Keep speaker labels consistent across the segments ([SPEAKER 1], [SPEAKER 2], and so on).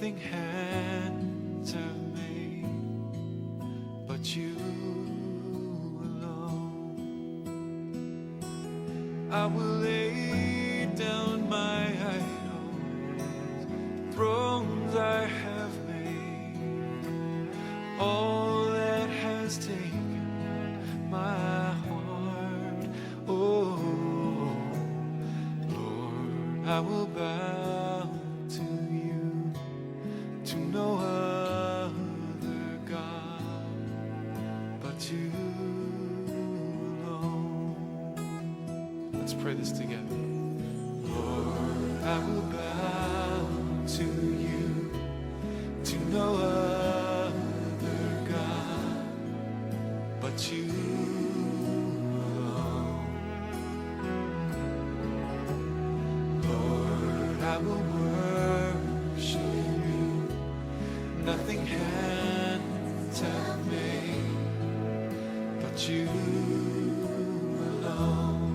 [SPEAKER 1] nothing hands have made but you alone. I will lay down my idols, thrones I have made, all that has taken my heart. Oh Lord, I will bow to you, to no other God but you alone. Let's pray this together. Lord, I will bow to you, to no other God but you alone. Lord, I will worship you, nothing hands have made but you alone.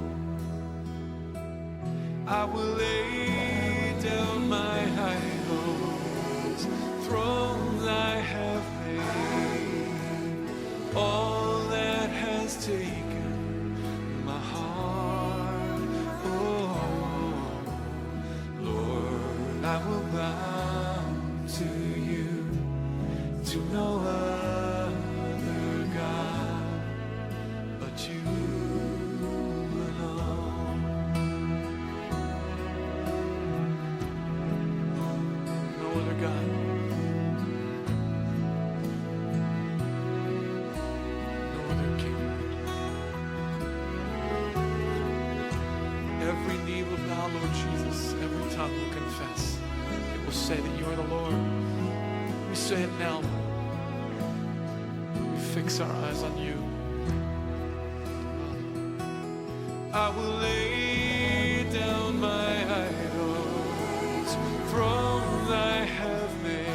[SPEAKER 1] I will lay down my idols, thrones I have made, all that has taken my heart. Oh Lord, I will bow to you, to no other God but you alone. No other God. No other King. Every knee will bow, Lord Jesus. Every tongue will confess. It will say that you are the Lord. We say it now, Lord. We fix our eyes on you. I will lay down my idols, thrones I have made,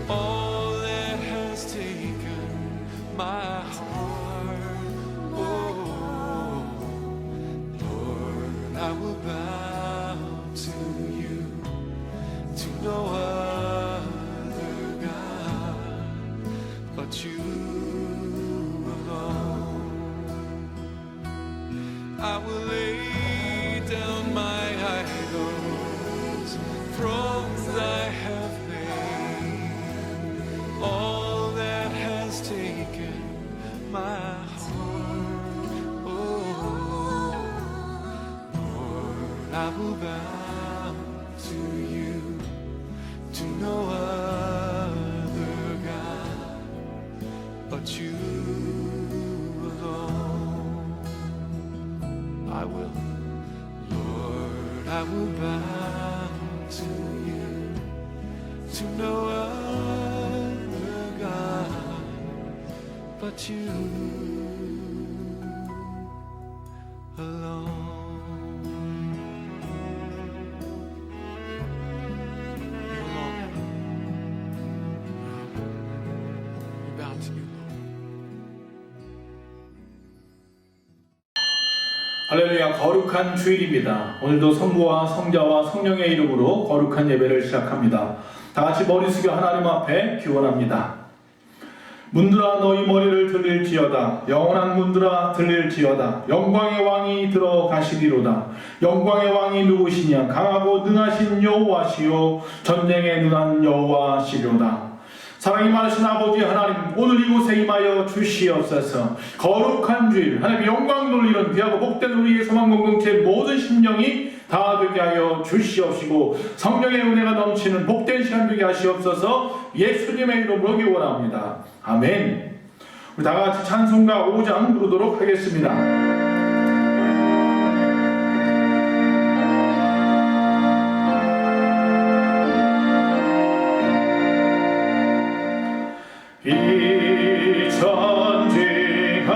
[SPEAKER 1] all that has taken my heart. Oh Lord, I will bow to you, to no other God but you alone. I will lay down my idols, thrones I have made, all that has taken my heart. Oh Lord, I will bow to you, to no other God but you alone. I will, Lord, I will bow to you, to no other God but you alone. You alone. We bow to you, Lord.
[SPEAKER 2] 할렐루야. 거룩한 주일입니다. 오늘도 성부와 성자와 성령의 이름으로 거룩한 예배를 시작합니다. 다 같이 머리 숙여 하나님 앞에 기원합니다. 문들아 너희 머리를 들릴지어다. 영원한 문들아 들릴지어다. 영광의 왕이 들어가시리로다. 영광의 왕이 누구시냐? 강하고 능하신 여호와시요 전쟁에 능한 여호와시로다. 사랑이 많으신 아버지 하나님, 오늘 이곳에 임하여 주시옵소서. 거룩한 주일, 하나님 영광 돌리는 귀하고 복된 우리의 소망 공동체 모든 심령이 다 되게 하여 주시옵시고 성령의 은혜가 넘치는 복된 시간 되게 하시옵소서. 예수님의 이름으로 기원합니다. 아멘. 우리 다 같이 찬송가 5장 부르도록 하겠습니다. 이 전쟁한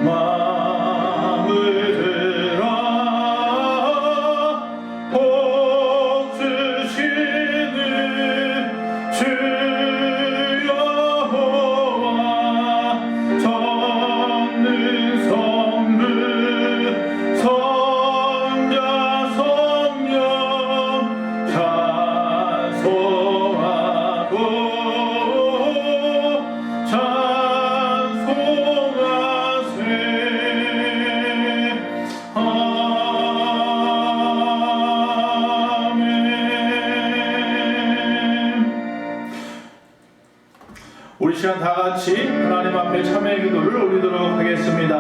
[SPEAKER 2] 마음을 들어 복 주시는 주 여호와 전능선 시간 다 같이 하나님 앞에 참회의 기도를 올리도록 하겠습니다.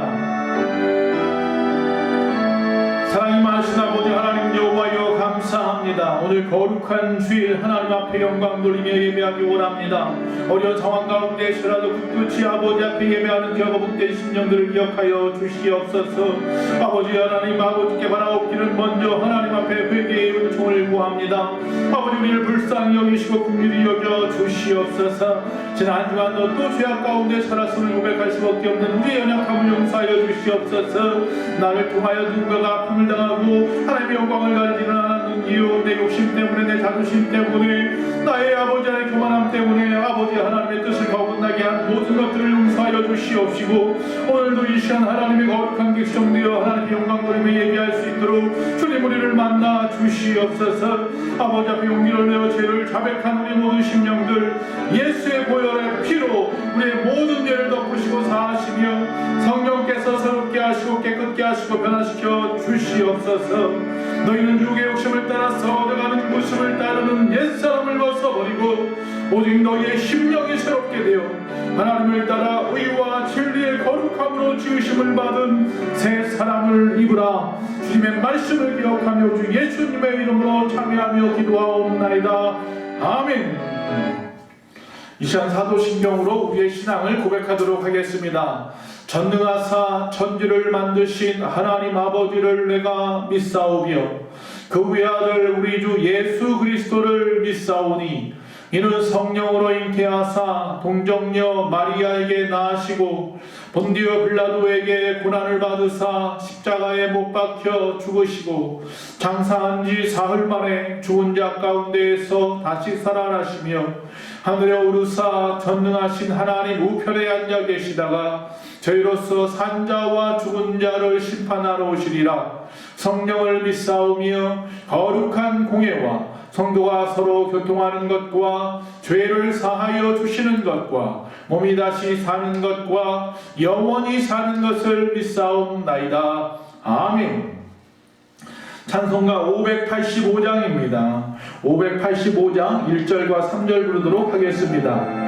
[SPEAKER 2] 사랑이 많으신 아버지 하나님 여호와여 감사합니다. 오늘 거룩한 주일 하나님 앞에 영광 돌리며 예배하기 원합니다. 어려운 상황 가운데서라도 굳굳이 아버지 앞에 예배하는 저가 복된 심령들을 기억하여 주시옵소서. 아버지 하나님 아버지께 바라옵기는 먼저 하나님 앞에 회개의 은총을 구합니다. 아버지 우리를 불쌍히 여기시고 긍휼히 여겨 주시옵소서. 지난 한 주간도 또 죄악 가운데 살았음을 고백할 수밖에 없는 우리의 연약함을 용서하여 주시옵소서. 나를 통하여 누군가가 아픔을 당하고 하나님의 영광을 가지는 않았는 이유, 내 욕심 때문에, 내 자존심 때문에, 나의 아버지 하나님의 교만함 때문에 아버지 하나님의 뜻을 거듭나게 한 모든 것들을 용서하여 주시옵시고, 오늘도 이 시간 하나님의 거룩한 백성되어 하나님의 영광 돌리며 예배할 수 있도록 주님 우리를 만나 주시옵소서. 아버지 앞에 용기를 내어 죄를 자백한 우리 모든 심령들 예수의 보혈의 피로 우리의 모든 죄를 덮으시고 사하시며 성령께서 새롭게 하시고 깨끗게 하시고 변화시켜 주시옵소서. 너희는 육의 욕심을 따라서 얻어가는 모습을 따르는 옛사람을 벗어버리고 오직 너희의 심령이 새롭게 되어 하나님을 따라 의와 진리의 거룩함으로 지으심을 받은 새 사람을 입으라. 주님의 말씀을 기억하며 주 예수님의 이름으로 참여하며 기도하옵나이다. 아멘. 이 시간 사도신경으로 우리의 신앙을 고백하도록 하겠습니다. 전능하사 천지를 만드신 하나님 아버지를 내가 믿사오며 그 외아들 우리 주 예수 그리스도를 믿사오니 이는 성령으로 잉태하사 동정녀 마리아에게 낳으시고 본디오 빌라도에게 고난을 받으사 십자가에 못 박혀 죽으시고 장사한 지 사흘 만에 죽은 자 가운데에서 다시 살아나시며 하늘에 오르사 전능하신 하나님 우편에 앉아 계시다가 저희로서 산자와 죽은 자를 심판하러 오시리라. 성령을 믿사오며 거룩한 공예와 성도가 서로 교통하는 것과 죄를 사하여 주시는 것과 몸이 다시 사는 것과 영원히 사는 것을 믿사옵나이다. 아멘. 찬송가 585장입니다. 585장 1절과 3절 부르도록 하겠습니다.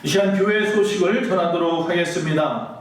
[SPEAKER 2] 이 시간 교회 소식을 전하도록 하겠습니다.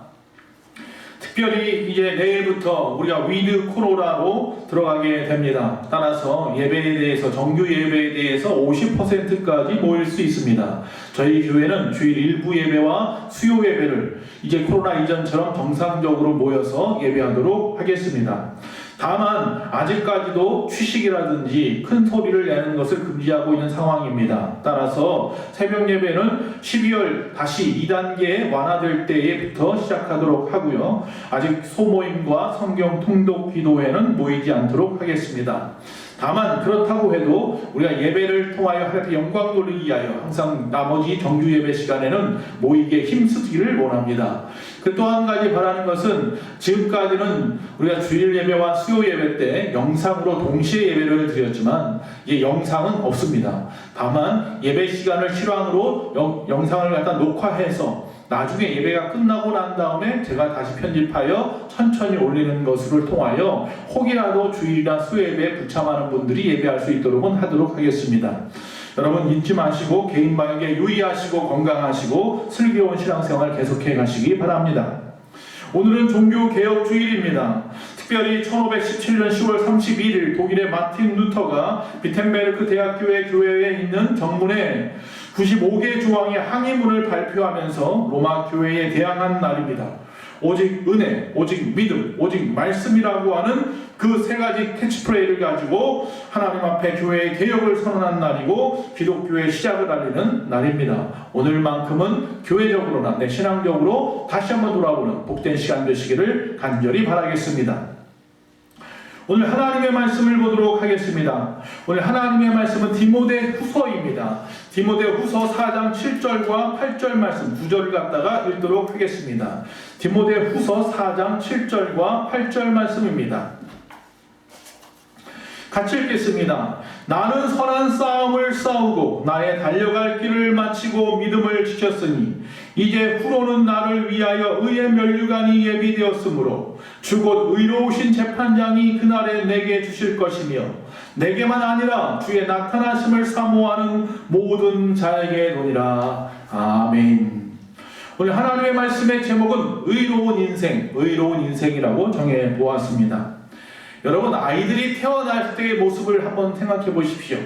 [SPEAKER 2] 특별히 이제 내일부터 우리가 위드 코로나로 들어가게 됩니다. 따라서 예배에 대해서, 정규 예배에 대해서 50%까지 모일 수 있습니다. 저희 교회는 주일 일부 예배와 수요 예배를 이제 코로나 이전처럼 정상적으로 모여서 예배하도록 하겠습니다. 다만 아직까지도 취식이라든지 큰 소리를 내는 것을 금지하고 있는 상황입니다. 따라서 새벽 예배는 12월 다시 2단계 완화될 때부터 시작하도록 하고요. 아직 소모임과 성경 통독 기도회는 모이지 않도록 하겠습니다. 다만 그렇다고 해도 우리가 예배를 통하여 하나님께 영광 돌리기 위하여 항상 나머지 정규 예배 시간에는 모이게 힘쓰기를 원합니다. 그 또 한 가지 바라는 것은 지금까지는 우리가 주일 예배와 수요 예배 때 영상으로 동시에 예배를 드렸지만 이제 영상은 없습니다. 다만 예배 시간을 실황으로 영상을 갖다 녹화해서 나중에 예배가 끝나고 난 다음에 제가 다시 편집하여 천천히 올리는 것을 통하여 혹이라도 주일이나 수요 예배에 부참하는 분들이 예배할 수 있도록 하도록 하겠습니다. 여러분 잊지 마시고 개인 방역에 유의하시고 건강하시고 슬기로운 신앙생활 계속해 가시기 바랍니다. 오늘은 종교개혁 주일입니다. 특별히 1517년 10월 31일 독일의 마틴 루터가 비텐베르크 대학교회 교회에 있는 정문에 95개 조항의 항의문을 발표하면서 로마 교회에 대항한 날입니다. 오직 은혜, 오직 믿음, 오직 말씀이라고 하는 그 세 가지 캐치프레이를 가지고 하나님 앞에 교회의 개혁을 선언한 날이고 기독교의 시작을 알리는 날입니다. 오늘만큼은 교회적으로나 내 신앙적으로 다시 한번 돌아보는 복된 시간 되시기를 간절히 바라겠습니다. 오늘 하나님의 말씀을 보도록 하겠습니다. 오늘 하나님의 말씀은 디모데 후서입니다. 디모데 후서 4장 7절과 8절 말씀 두 절을 갖다가 읽도록 하겠습니다. 디모데 후서 4장 7절과 8절 말씀입니다. 같이 읽겠습니다. 나는 선한 싸움을 싸우고 나의 달려갈 길을 마치고 믿음을 지켰으니 이제 후로는 나를 위하여 의의 면류관이 예비되었으므로 주 곧 의로우신 재판장이 그날에 내게 주실 것이며 내게만 아니라 주의 나타나심을 사모하는 모든 자에게 도니라. 아멘. 오늘 하나님의 말씀의 제목은 의로운 인생, 의로운 인생이라고 정해 보았습니다. 여러분 아이들이 태어날 때의 모습을 한번 생각해 보십시오.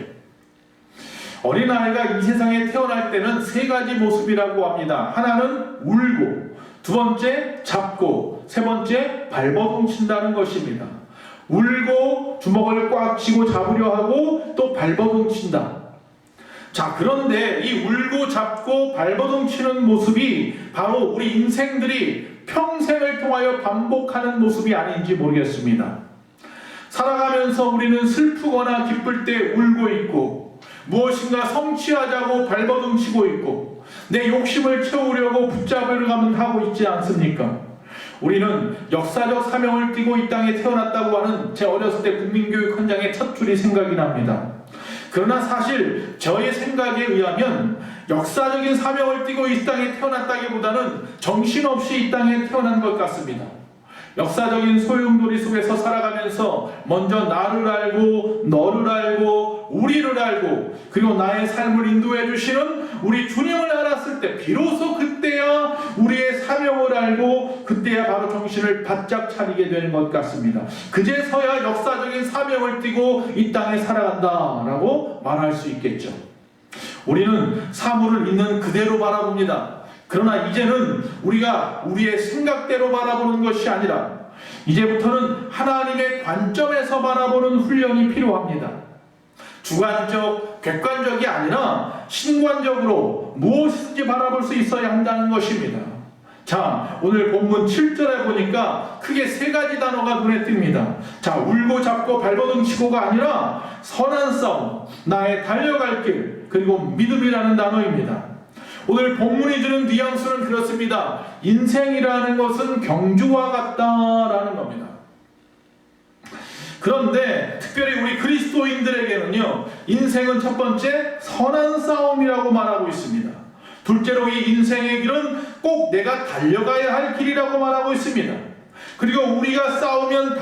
[SPEAKER 2] 어린아이가 이 세상에 태어날 때는 세 가지 모습이라고 합니다. 하나는 울고, 두 번째 잡고, 세 번째 발버둥친다는 것입니다. 울고 주먹을 꽉 쥐고 잡으려 하고 또 발버둥친다. 자, 그런데 이 울고 잡고 발버둥치는 모습이 바로 우리 인생들이 평생을 통하여 반복하는 모습이 아닌지 모르겠습니다. 살아가면서 우리는 슬프거나 기쁠 때 울고 있고 무엇인가 성취하자고 발버둥치고 있고 내 욕심을 채우려고 붙잡으려고 하고 있지 않습니까? 우리는 역사적 사명을 띠고 이 땅에 태어났다고 하는 제 어렸을 때 국민교육 현장의 첫 줄이 생각이 납니다. 그러나 사실 저의 생각에 의하면 역사적인 사명을 띠고 이 땅에 태어났다기보다는 정신없이 이 땅에 태어난 것 같습니다. 역사적인 소용돌이 속에서 살아가면서 먼저 나를 알고 너를 알고 우리를 알고 그리고 나의 삶을 인도해 주시는 우리 주님을 알았을 때 비로소 그때야 우리의 사명을 알고 그때야 바로 정신을 바짝 차리게 되는 것 같습니다. 그제서야 역사적인 사명을 띠고 이 땅에 살아간다라고 말할 수 있겠죠. 우리는 사물을 있는 그대로 바라봅니다. 그러나 이제는 우리가 우리의 생각대로 바라보는 것이 아니라 이제부터는 하나님의 관점에서 바라보는 훈련이 필요합니다. 주관적, 객관적이 아니라 신관적으로 무엇인지 바라볼 수 있어야 한다는 것입니다. 자, 오늘 본문 7절에 보니까 크게 세 가지 단어가 눈에 띕니다. 자, 울고 잡고 발버둥치고가 아니라 선한 싸움, 나의 달려갈 길, 그리고 믿음이라는 단어입니다. 오늘 본문이 주는 뉘앙스는 그렇습니다. 인생이라는 것은 경주와 같다라는 겁니다. 그런데 특별히 우리 그리스도인들에게는요, 인생은 첫 번째 선한 싸움이라고 말하고 있습니다. 둘째로 이 인생의 길은 꼭 내가 달려가야 할 길이라고 말하고 있습니다. 그리고 우리가 싸우면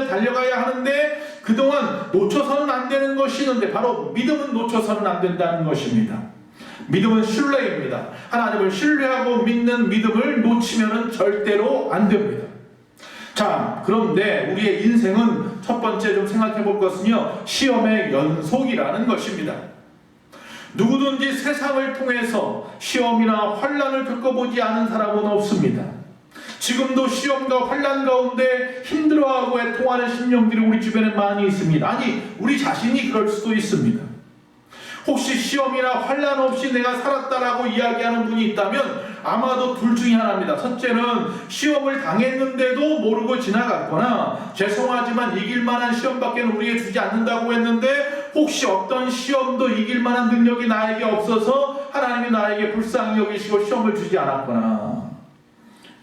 [SPEAKER 2] 달려가야 하는데 그동안 놓쳐서는 안 되는 것이 있는데 바로 믿음은 놓쳐서는 안 된다는 것입니다. 믿음은 신뢰입니다. 하나님을 신뢰하고 믿는 믿음을 놓치면 절대로 안 됩니다. 자, 그런데 우리의 인생은 첫 번째 좀 생각해 볼 것은요, 시험의 연속이라는 것입니다. 누구든지 세상을 통해서 시험이나 환난을 겪어보지 않은 사람은 없습니다. 지금도 시험과 환난 가운데 힘들어하고 애통하는 심령들이 우리 주변에 많이 있습니다. 아니, 우리 자신이 그럴 수도 있습니다. 혹시 시험이나 환난 없이 내가 살았다라고 이야기하는 분이 있다면 아마도 둘 중에 하나입니다. 첫째는 시험을 당했는데도 모르고 지나갔거나, 죄송하지만 이길 만한 시험밖에 우리에게 주지 않는다고 했는데 혹시 어떤 시험도 이길 만한 능력이 나에게 없어서 하나님이 나에게 불쌍히 여기시고 시험을 주지 않았거나,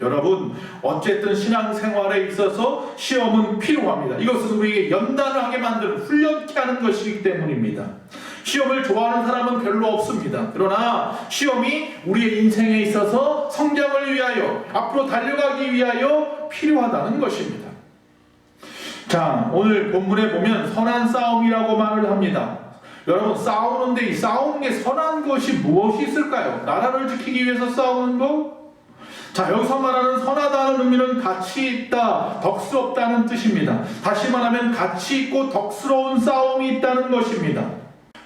[SPEAKER 2] 여러분, 어쨌든 신앙생활에 있어서 시험은 필요합니다. 이것은 우리에게 연단을 하게 만드는, 훈련케 하는 것이기 때문입니다. 시험을 좋아하는 사람은 별로 없습니다. 그러나 시험이 우리의 인생에 있어서 성장을 위하여, 앞으로 달려가기 위하여 필요하다는 것입니다. 자, 오늘 본문에 보면 선한 싸움이라고 말을 합니다. 여러분, 싸우는데 이 싸우는 게 선한 것이 무엇이 있을까요? 나라를 지키기 위해서 싸우는 거? 자, 여기서 말하는 선하다는 의미는 가치 있다, 덕스럽다는 뜻입니다. 다시 말하면 가치 있고 덕스러운 싸움이 있다는 것입니다.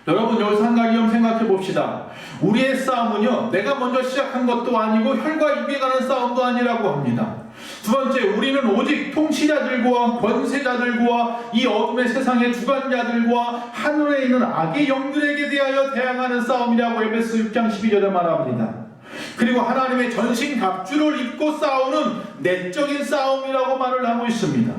[SPEAKER 2] 여러분, 여기서 한 가지 좀 생각해 봅시다. 우리의 싸움은요, 내가 먼저 시작한 것도 아니고 혈과 육에 관한 싸움도 아니라고 합니다. 두 번째, 우리는 오직 통치자들과 권세자들과 이 어둠의 세상의 주관자들과 하늘에 있는 악의 영들에게 대하여 대항하는 싸움이라고 에베소 6장 12절에 말합니다. 그리고 하나님의 전신갑주를 입고 싸우는 내적인 싸움이라고 말을 하고 있습니다.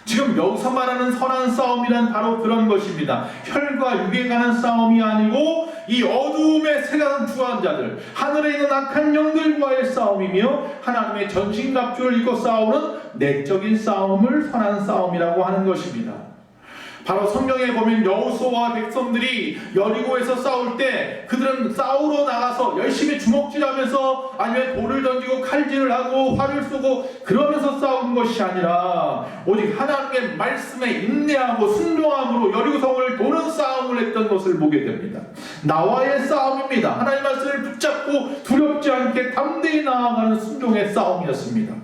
[SPEAKER 2] 지금 여기서 말하는 선한 싸움이란 바로 그런 것입니다. 혈과 육에 관한 싸움이 아니고 이 어두움의 세상 주관자들, 하늘에 있는 악한 영들과의 싸움이며 하나님의 전신갑주를 입고 싸우는 내적인 싸움을 선한 싸움이라고 하는 것입니다. 바로 성경에 보면 여호수아와 백성들이 여리고에서 싸울 때 그들은 싸우러 나가서 열심히 주먹질하면서, 아니면 돌을 던지고 칼질을 하고 활을 쏘고 그러면서 싸운 것이 아니라 오직 하나님의 말씀에 인내하고 순종함으로 여리고성을 도는 싸움을 했던 것을 보게 됩니다. 나와의 싸움입니다. 하나님의 말씀을 붙잡고 두렵지 않게 담대히 나아가는 순종의 싸움이었습니다.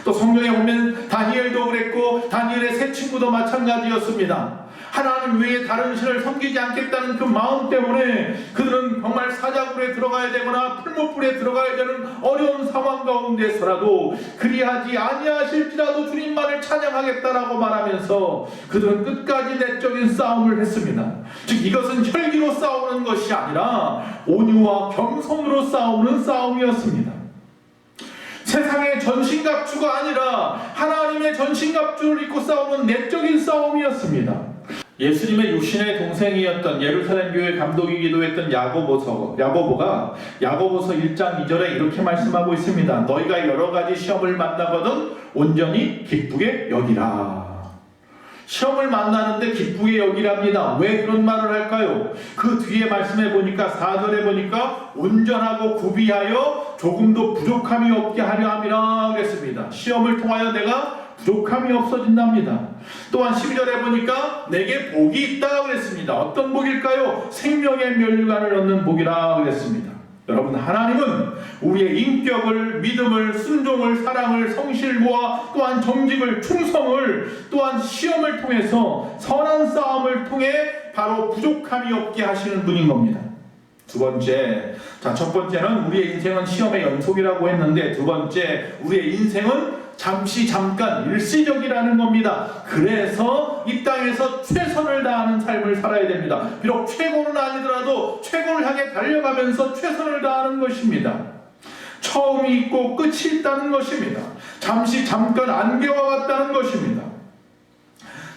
[SPEAKER 2] 또 성경에 보면 다니엘도 그랬고 다니엘의 세 친구도 마찬가지였습니다. 하나님 외에 다른 신을 섬기지 않겠다는 그 마음 때문에 그들은 정말 사자굴에 들어가야 되거나 풀무불에 들어가야 되는 어려운 상황 가운데서라도 그리하지 아니하실지라도 주님만을 찬양하겠다라고 말하면서 그들은 끝까지 내적인 싸움을 했습니다. 즉, 이것은 혈기로 싸우는 것이 아니라 온유와 겸손으로 싸우는 싸움이었습니다. 세상의 전신갑주가 아니라 하나님의 전신갑주를 입고 싸우는 내적인 싸움이었습니다. 예수님의 육신의 동생이었던 예루살렘 교회 감독이기도 했던 야고보가 야고보서 1장 2절에 이렇게 말씀하고 있습니다. 너희가 여러 가지 시험을 만나거든 온전히 기쁘게 여기라. 시험을 만나는데 기쁘게 여기랍니다. 왜 그런 말을 할까요? 그 뒤에 말씀해 보니까 4절에 보니까 온전하고 구비하여 조금도 부족함이 없게 하려 함이라 그랬습니다. 시험을 통하여 내가 부족함이 없어진답니다. 또한 12절에 보니까 내게 복이 있다 그랬습니다. 어떤 복일까요? 생명의 면류관을 얻는 복이라 그랬습니다. 여러분, 하나님은 우리의 인격을, 믿음을, 순종을, 사랑을, 성실과 또한 정직을, 충성을, 또한 시험을 통해서 선한 싸움을 통해 바로 부족함이 없게 하시는 분인 겁니다. 두 번째, 첫 번째는 우리의 인생은 시험의 연속이라고 했는데, 두 번째, 우리의 인생은 잠깐 일시적이라는 겁니다. 그래서 이 땅에서 최선을 다하는 삶을 살아야 됩니다. 비록 최고는 아니더라도 최고를 향해 달려가면서 최선을 다하는 것입니다. 처음이 있고 끝이 있다는 것입니다. 잠깐 안개와 같다는 것입니다.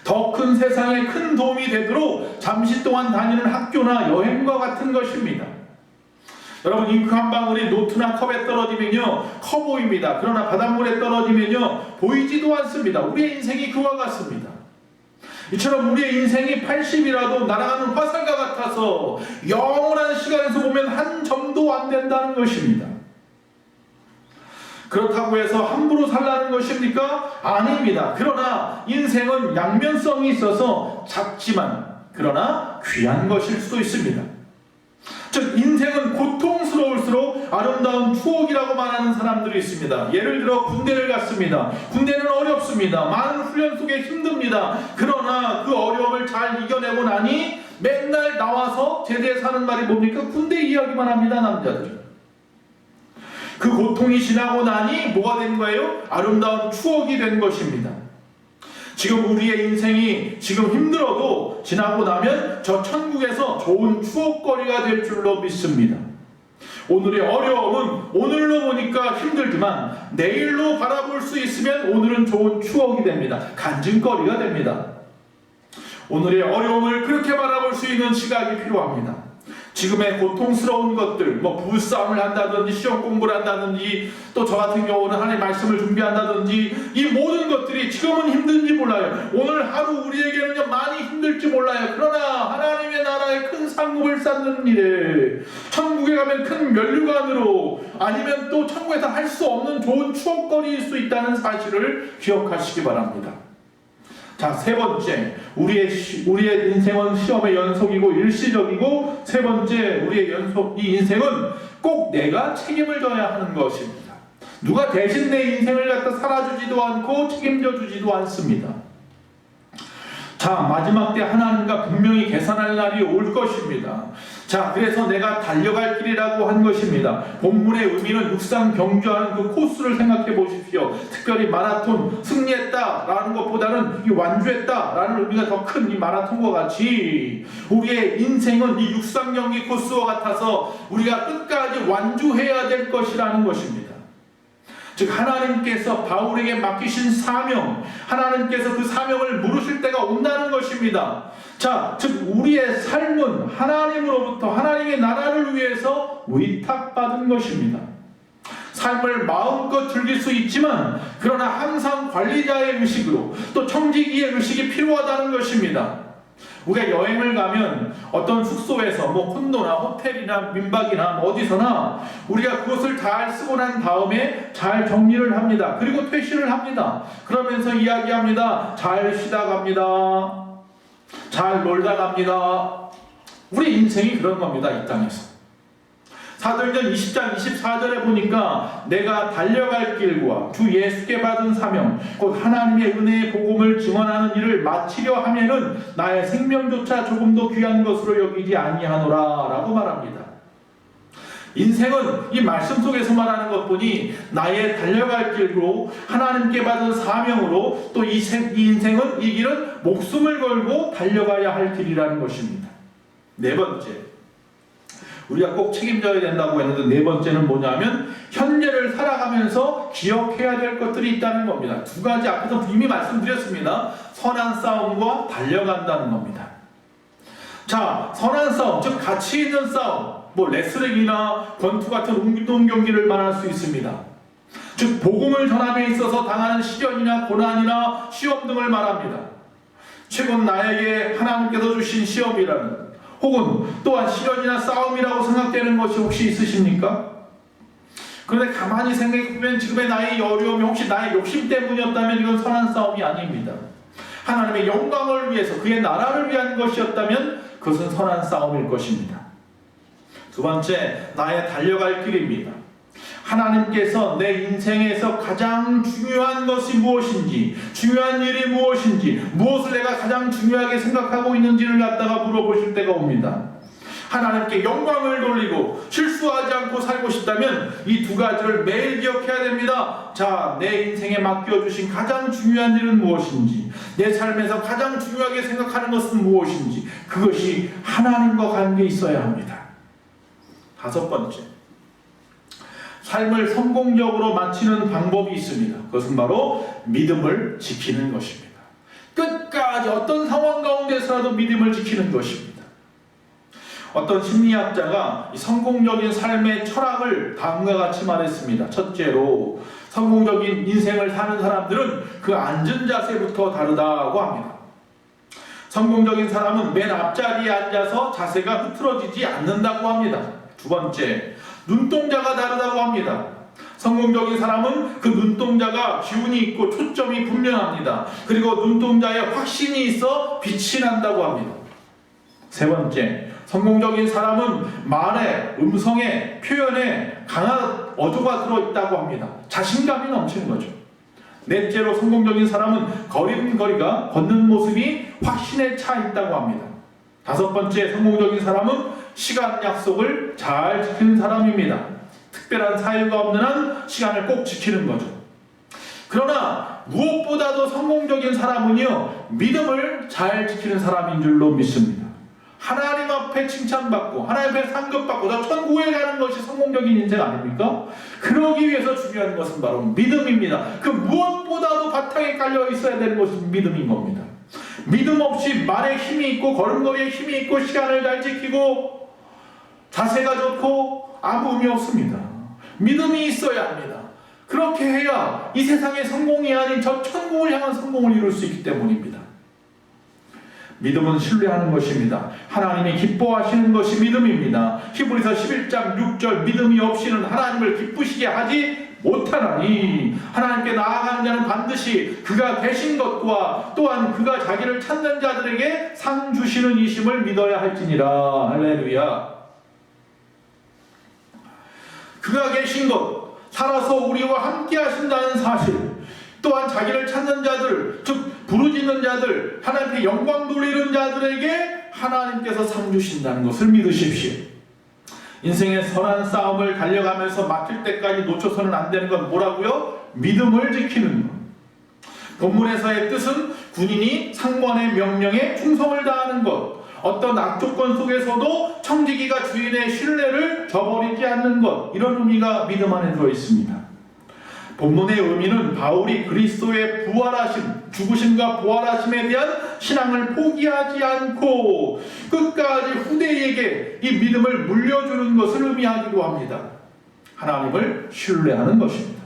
[SPEAKER 2] 더 큰 세상에 큰 도움이 되도록 잠시 동안 다니는 학교나 여행과 같은 것입니다. 여러분, 잉크 한 방울이 노트나 컵에 떨어지면요 커 보입니다. 그러나 바닷물에 떨어지면요 보이지도 않습니다. 우리의 인생이 그와 같습니다. 이처럼 우리의 인생이 80이라도 날아가는 화살과 같아서 영원한 시간에서 보면 한 점도 안 된다는 것입니다. 그렇다고 해서 함부로 살라는 것입니까? 아닙니다. 그러나 인생은 양면성이 있어서 작지만 그러나 귀한 것일 수도 있습니다. 즉, 인생은 고통스러울수록 아름다운 추억이라고 말하는 사람들이 있습니다. 예를 들어 군대를 갔습니다. 군대는 어렵습니다. 많은 훈련 속에 힘듭니다. 그러나 그 어려움을 잘 이겨내고 나니 맨날 나와서 제대에 사는 말이 뭡니까? 군대 이야기만 합니다, 남자들. 그 고통이 지나고 나니 뭐가 된 거예요? 아름다운 추억이 된 것입니다. 지금 우리의 인생이 지금 힘들어도 지나고 나면 저 천국에서 좋은 추억거리가 될 줄로 믿습니다. 오늘의 어려움은 오늘로 보니까 힘들지만 내일로 바라볼 수 있으면 오늘은 좋은 추억이 됩니다. 간증거리가 됩니다. 오늘의 어려움을 그렇게 바라볼 수 있는 시각이 필요합니다. 지금의 고통스러운 것들, 부부싸움을 한다든지 시험 공부를 한다든지 또 저 같은 경우는 하나님의 말씀을 준비한다든지 이 모든 것들이 지금은 힘든지 몰라요. 오늘 하루 우리에게는 많이 힘들지 몰라요. 그러나 하나님의 나라에 큰 상급을 쌓는 일에 천국에 가면 큰 면류관으로 아니면 또 천국에서 할 수 없는 좋은 추억거리일 수 있다는 사실을 기억하시기 바랍니다. 자, 세 번째, 우리의 인생은 시험의 연속이고 일시적이고, 세 번째, 이 인생은 꼭 내가 책임을 져야 하는 것입니다. 누가 대신 내 인생을 갖다 살아주지도 않고 책임져 주지도 않습니다. 자, 마지막 때 하나님과 분명히 계산할 날이 올 것입니다. 자, 그래서 내가 달려갈 길이라고 한 것입니다. 본문의 의미는 육상 경주하는 그 코스를 생각해 보십시오. 특별히 마라톤 승리했다라는 것보다는 이 완주했다라는 의미가 더 큰 이 마라톤과 같이 우리의 인생은 이 육상 경기 코스와 같아서 우리가 끝까지 완주해야 될 것이라는 것입니다. 즉 하나님께서 바울에게 맡기신 사명, 하나님께서 그 사명을 물으실 때가 온다는 것입니다. 자, 즉 우리의 삶은 하나님으로부터 하나님의 나라를 위해서 위탁받은 것입니다. 삶을 마음껏 즐길 수 있지만 그러나 항상 관리자의 의식으로 또 청지기의 의식이 필요하다는 것입니다. 우리가 여행을 가면 어떤 숙소에서 콘도나 호텔이나 민박이나 어디서나 우리가 그것을 잘 쓰고 난 다음에 잘 정리를 합니다. 그리고 퇴실을 합니다. 그러면서 이야기합니다. 잘 쉬다 갑니다. 잘 놀다 갑니다. 우리 인생이 그런 겁니다. 이 땅에서. 사도행전 20장 24절에 보니까 내가 달려갈 길과 주 예수께 받은 사명 곧 하나님의 은혜의 복음을 증언하는 일을 마치려 하면은 나의 생명조차 조금도 귀한 것으로 여기지 아니하노라 라고 말합니다. 인생은 이 말씀 속에서 말하는 것 보니 나의 달려갈 길로 하나님께 받은 사명으로 또 이 인생은 이 길은 목숨을 걸고 달려가야 할 길이라는 것입니다. 네 번째, 우리가 꼭 책임져야 된다고 했는데 네 번째는 뭐냐면 현재를 살아가면서 기억해야 될 것들이 있다는 겁니다. 두 가지 앞에서 이미 말씀드렸습니다. 선한 싸움과 달려간다는 겁니다. 자, 선한 싸움, 즉 가치 있는 싸움, 레슬링이나 권투 같은 운동 경기를 말할 수 있습니다. 즉 복음을 전함에 있어서 당하는 시련이나 고난이나 시험 등을 말합니다. 최근 나에게 하나님께서 주신 시험이라는 혹은 또한 시련이나 싸움이라고 생각되는 것이 혹시 있으십니까? 그런데 가만히 생각해보면 지금의 나의 어려움이 혹시 나의 욕심 때문이었다면 이건 선한 싸움이 아닙니다. 하나님의 영광을 위해서 그의 나라를 위한 것이었다면 그것은 선한 싸움일 것입니다. 두 번째, 나의 달려갈 길입니다. 하나님께서 내 인생에서 가장 중요한 것이 무엇인지, 중요한 일이 무엇인지, 무엇을 내가 가장 중요하게 생각하고 있는지를 갖다가 물어보실 때가 옵니다. 하나님께 영광을 돌리고 실수하지 않고 살고 싶다면 이 두 가지를 매일 기억해야 됩니다. 자, 내 인생에 맡겨주신 가장 중요한 일은 무엇인지, 내 삶에서 가장 중요하게 생각하는 것은 무엇인지, 그것이 하나님과 관계 있어야 합니다. 다섯 번째, 삶을 성공적으로 마치는 방법이 있습니다. 그것은 바로 믿음을 지키는 것입니다. 끝까지 어떤 상황 가운데서라도 믿음을 지키는 것입니다. 어떤 심리학자가 성공적인 삶의 철학을 다음과 같이 말했습니다. 첫째로, 성공적인 인생을 사는 사람들은 그 앉은 자세부터 다르다고 합니다. 성공적인 사람은 맨 앞자리에 앉아서 자세가 흐트러지지 않는다고 합니다. 두 번째, 눈동자가 다르다고 합니다. 성공적인 사람은 그 눈동자가 기운이 있고 초점이 분명합니다. 그리고 눈동자에 확신이 있어 빛이 난다고 합니다. 세 번째, 성공적인 사람은 말에, 음성에, 표현에 강한 어조가 들어있다고 합니다. 자신감이 넘치는 거죠. 넷째로, 성공적인 사람은 걸음걸이가 걷는 모습이 확신에 차 있다고 합니다. 다섯 번째, 성공적인 사람은 시간 약속을 잘 지키는 사람입니다. 특별한 사유가 없는 한 시간을 꼭 지키는 거죠. 그러나 무엇보다도 성공적인 사람은요, 믿음을 잘 지키는 사람인 줄로 믿습니다. 하나님 앞에 칭찬받고 하나님 앞에 상급받고 더 천국에 가는 것이 성공적인 인생 아닙니까? 그러기 위해서 중요한 것은 바로 믿음입니다. 그 무엇보다도 바탕에 깔려 있어야 되는 것은 믿음인 겁니다. 믿음 없이 말에 힘이 있고 걸음걸이에 힘이 있고 시간을 잘 지키고 자세가 좋고 아무 의미 없습니다. 믿음이 있어야 합니다. 그렇게 해야 이 세상의 성공이 아닌 저 천국을 향한 성공을 이룰 수 있기 때문입니다. 믿음은 신뢰하는 것입니다. 하나님이 기뻐하시는 것이 믿음입니다. 히브리서 11장 6절 믿음이 없이는 하나님을 기쁘시게 하지 못하나니 하나님께 나아가는 자는 반드시 그가 계신 것과 또한 그가 자기를 찾는 자들에게 상 주시는 이심을 믿어야 할지니라. 할렐루야. 그가 계신 것, 살아서 우리와 함께 하신다는 사실, 또한 자기를 찾는 자들, 즉 부르짖는 자들, 하나님께 영광 돌리는 자들에게 하나님께서 상 주신다는 것을 믿으십시오. 인생의 선한 싸움을 달려가면서 막힐 때까지 놓쳐서는 안 되는 건 뭐라고요? 믿음을 지키는 것. 본문에서의 뜻은 군인이 상관의 명령에 충성을 다하는 것, 어떤 악조건 속에서도 청지기가 주인의 신뢰를 저버리지 않는 것, 이런 의미가 믿음 안에 들어있습니다. 본문의 의미는 바울이 그리스도의 부활하심, 죽으심과 부활하심에 대한 신앙을 포기하지 않고 끝까지 후대에게 이 믿음을 물려주는 것을 의미하기도 합니다. 하나님을 신뢰하는 것입니다.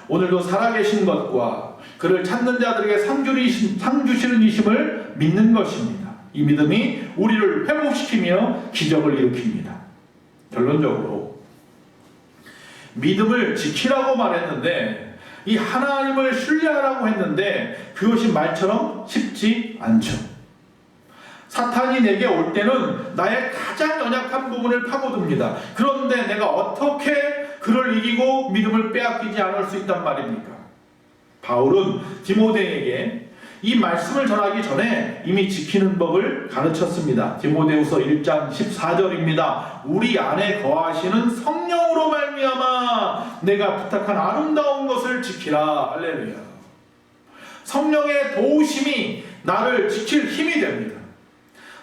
[SPEAKER 2] 오늘도 살아계신 것과 그를 찾는 자들에게 상 주시는 이심을 믿는 것입니다. 이 믿음이 우리를 회복시키며 기적을 일으킵니다. 결론적으로 믿음을 지키라고 말했는데, 이 하나님을 신뢰하라고 했는데 그것이 말처럼 쉽지 않죠. 사탄이 내게 올 때는 나의 가장 연약한 부분을 파고듭니다. 그런데 내가 어떻게 그를 이기고 믿음을 빼앗기지 않을 수 있단 말입니까? 바울은 디모데에게 이 말씀을 전하기 전에 이미 지키는 법을 가르쳤습니다. 디모데후서 1장 14절입니다. 우리 안에 거하시는 성령으로 말미암아 내가 부탁한 아름다운 것을 지키라. 할렐루야. 성령의 도우심이 나를 지킬 힘이 됩니다.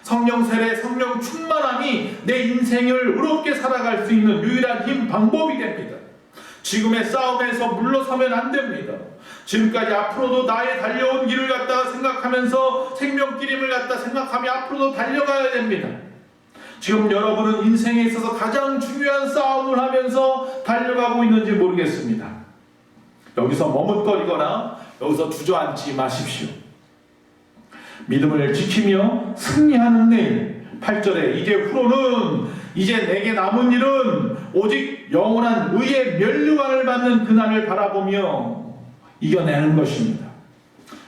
[SPEAKER 2] 성령 세례, 성령 충만함이 내 인생을 의롭게 살아갈 수 있는 유일한 힘, 방법이 됩니다. 지금의 싸움에서 물러서면 안 됩니다. 지금까지 앞으로도 나의 달려온 길을 갖다가 생각하면서 생명길임을 갖다 생각하며 앞으로도 달려가야 됩니다. 지금 여러분은 인생에 있어서 가장 중요한 싸움을 하면서 달려가고 있는지 모르겠습니다. 여기서 머뭇거리거나 여기서 주저앉지 마십시오. 믿음을 지키며 승리하는 내일, 8절에 이제 내게 남은 일은 오직 영원한 의의 면류관을 받는 그날을 바라보며 이겨내는 것입니다.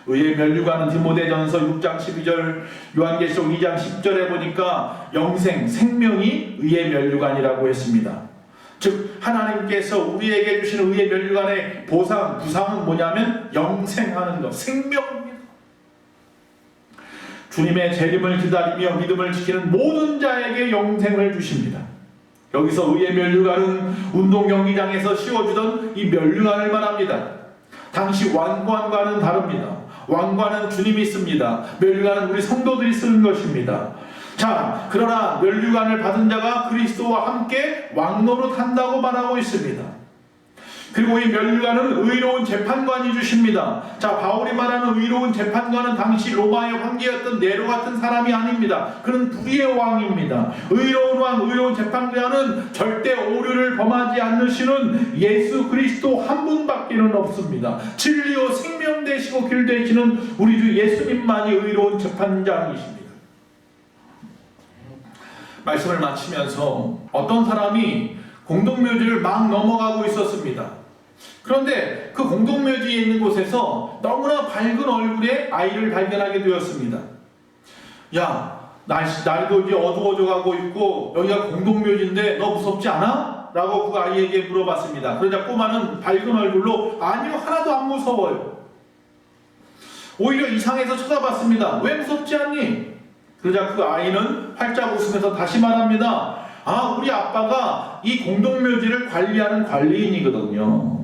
[SPEAKER 2] 의의 면류관은 디모데전서 6장 12절, 요한계시록 2장 10절에 보니까 영생, 생명이 의의 면류관이라고 했습니다. 즉 하나님께서 우리에게 주시는 의의 면류관의 보상, 부상은 뭐냐면 영생하는 것, 생명입니다. 주님의 재림을 기다리며 믿음을 지키는 모든 자에게 영생을 주십니다. 여기서 의의 면류관은 운동 경기장에서 씌워주던 이 면류관을 말합니다. 당시 왕관과는 다릅니다. 왕관은 주님이 씁니다. 면류관은 우리 성도들이 쓰는 것입니다. 자, 그러나 면류관을 받은 자가 그리스도와 함께 왕노릇 한다고 말하고 있습니다. 그리고 이 면류관은 의로운 재판관이 주십니다. 자, 바울이 말하는 의로운 재판관은 당시 로마의 황제였던 네로 같은 사람이 아닙니다. 그는 불의의 왕입니다. 의로운 왕, 의로운 재판관은 절대 오류를 범하지 않으시는 예수 그리스도 한 분밖에는 없습니다. 진리요 생명 되시고 길 되시는 우리 주 예수님만이 의로운 재판장이십니다. 말씀을 마치면서 어떤 사람이 공동묘지를 막 넘어가고 있었습니다. 그런데 그 공동묘지에 있는 곳에서 너무나 밝은 얼굴의 아이를 발견하게 되었습니다. 야, 날도 이제 어두워져 가고 있고 여기가 공동묘지인데 너 무섭지 않아? 라고 그 아이에게 물어봤습니다. 그러자 꼬마는 밝은 얼굴로 아니요, 하나도 안 무서워요. 오히려 이상해서 쳐다봤습니다. 왜 무섭지 않니? 그러자 그 아이는 활짝 웃으면서 다시 말합니다. 우리 아빠가 이 공동묘지를 관리하는 관리인이거든요.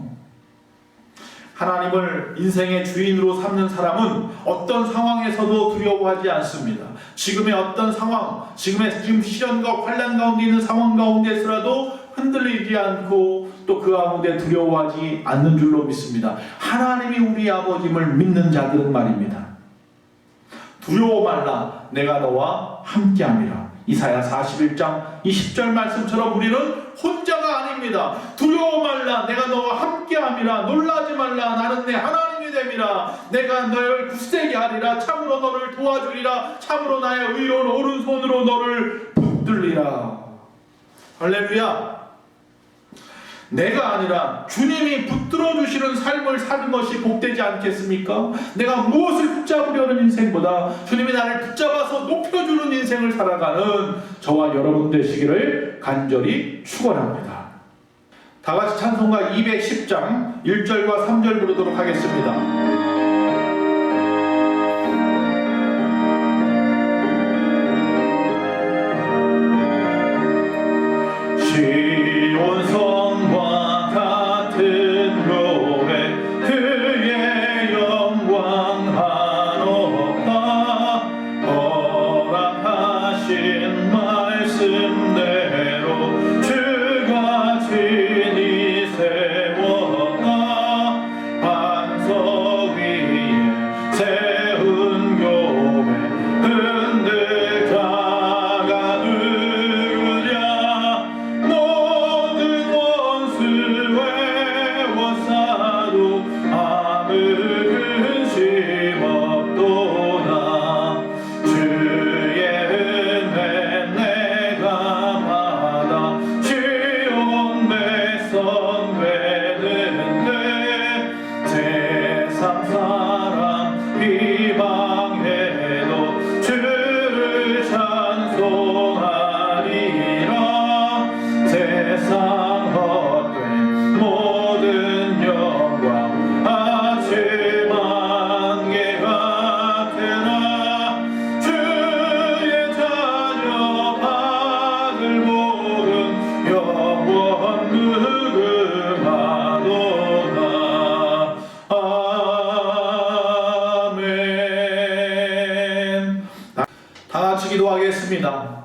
[SPEAKER 2] 하나님을 인생의 주인으로 삼는 사람은 어떤 상황에서도 두려워하지 않습니다. 지금의 어떤 상황, 지금 시련과 환난 가운데 있는 상황 가운데서라도 흔들리지 않고 또 그 가운데 두려워하지 않는 줄로 믿습니다. 하나님이 우리 아버지임을 믿는 자들은 말입니다. 두려워 말라, 내가 너와 함께함이라. 이사야 41장 20절 말씀처럼 우리는 혼자가 아닙니다. 두려워 말라, 내가 너와 함께함이라. 놀라지 말라, 나는 내 하나님이 됨이라. 내가 너를 굳세게 하리라. 참으로 너를 도와주리라. 참으로 나의 의로운 오른손으로 너를 붙들리라. 할렐루야. 내가 아니라 주님이 붙들어 주시는 삶을 사는 것이 복되지 않겠습니까? 내가 무엇을 붙잡으려는 인생보다 주님이 나를 붙잡아서 높여주는 인생을 살아가는 저와 여러분 되시기를 간절히 축원합니다. 다 같이 찬송가 210장 1절과 3절 부르도록 하겠습니다. 기도하겠습니다.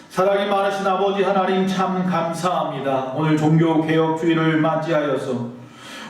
[SPEAKER 2] 사랑이 많으신 아버지 하나님 참 감사합니다. 오늘 종교개혁주의를 맞이하여서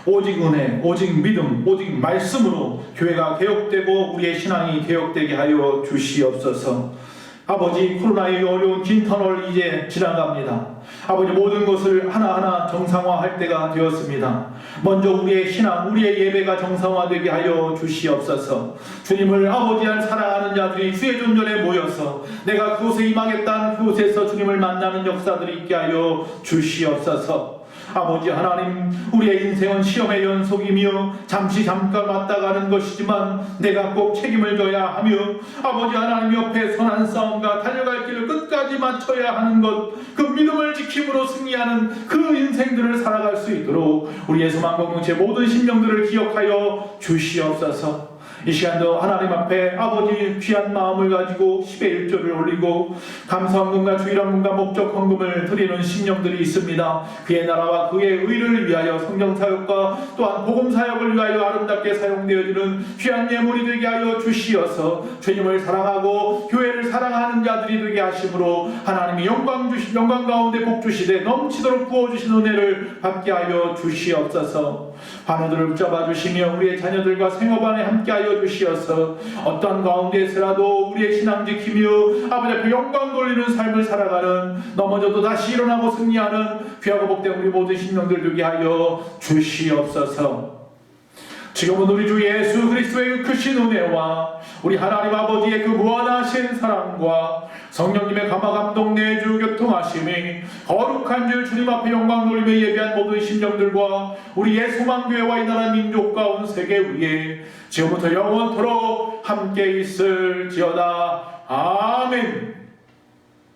[SPEAKER 2] 오직 은혜, 오직 믿음, 오직 말씀으로 교회가 개혁되고 우리의 신앙이 개혁되게 하여 주시옵소서. 아버지, 코로나의 어려운 긴 터널 이제 지나갑니다. 아버지, 모든 것을 하나하나 정상화할 때가 되었습니다. 먼저 우리의 신앙, 우리의 예배가 정상화되게 하여 주시옵소서. 주님을 아버지를 사랑하는 자들이 주의 존전에 모여서 내가 그곳에 임하겠다는 그곳에서 주님을 만나는 역사들이 있게 하여 주시옵소서. 아버지 하나님, 우리의 인생은 시험의 연속이며 잠깐 왔다 가는 것이지만 내가 꼭 책임을 져야 하며 아버지 하나님 옆에 선한 싸움과 달려갈 길을 끝까지 마쳐야 하는 것, 그 믿음을 지킴으로 승리하는 그 인생들을 살아갈 수 있도록 우리의 소망 공동체 모든 심령들을 기억하여 주시옵소서. 이 시간도 하나님 앞에 아버지 귀한 마음을 가지고 10의 1조를 올리고 감사헌금과 주일헌금과 목적헌금을 드리는 심령들이 있습니다. 그의 나라와 그의 의를 위하여 성경사역과 또한 복음사역을 위하여 아름답게 사용되어지는 귀한 예물이 되게 하여 주시어서 주님을 사랑하고 교회를 사랑하는 자들이 되게 하심으로 하나님이 영광 가운데 복 주시되 넘치도록 부어주신 은혜를 받게 하여 주시옵소서. 환우들을 붙잡아 주시며 우리의 자녀들과 생업 안에 함께하여 주시어서 어떤 가운데서라도 우리의 신앙 지키며 아버지 앞에 영광 돌리는 삶을 살아가는, 넘어져도 다시 일어나고 승리하는 귀하고 복된 우리 모든 심령들 되게 하여 주시옵소서. 지금은 우리 주 예수 그리스도의 그 크신 은혜와 우리 하나님 아버지의 그 무한하신 사랑과 성령님의 감화 감동 내주 교통하심이 거룩한 주 주님 앞에 영광 돌리며 예배한 모든 심령들과 우리의 소망교회와 이 나라 민족과 온 세계 위에 지금부터 영원토록 함께 있을지어다. 아멘.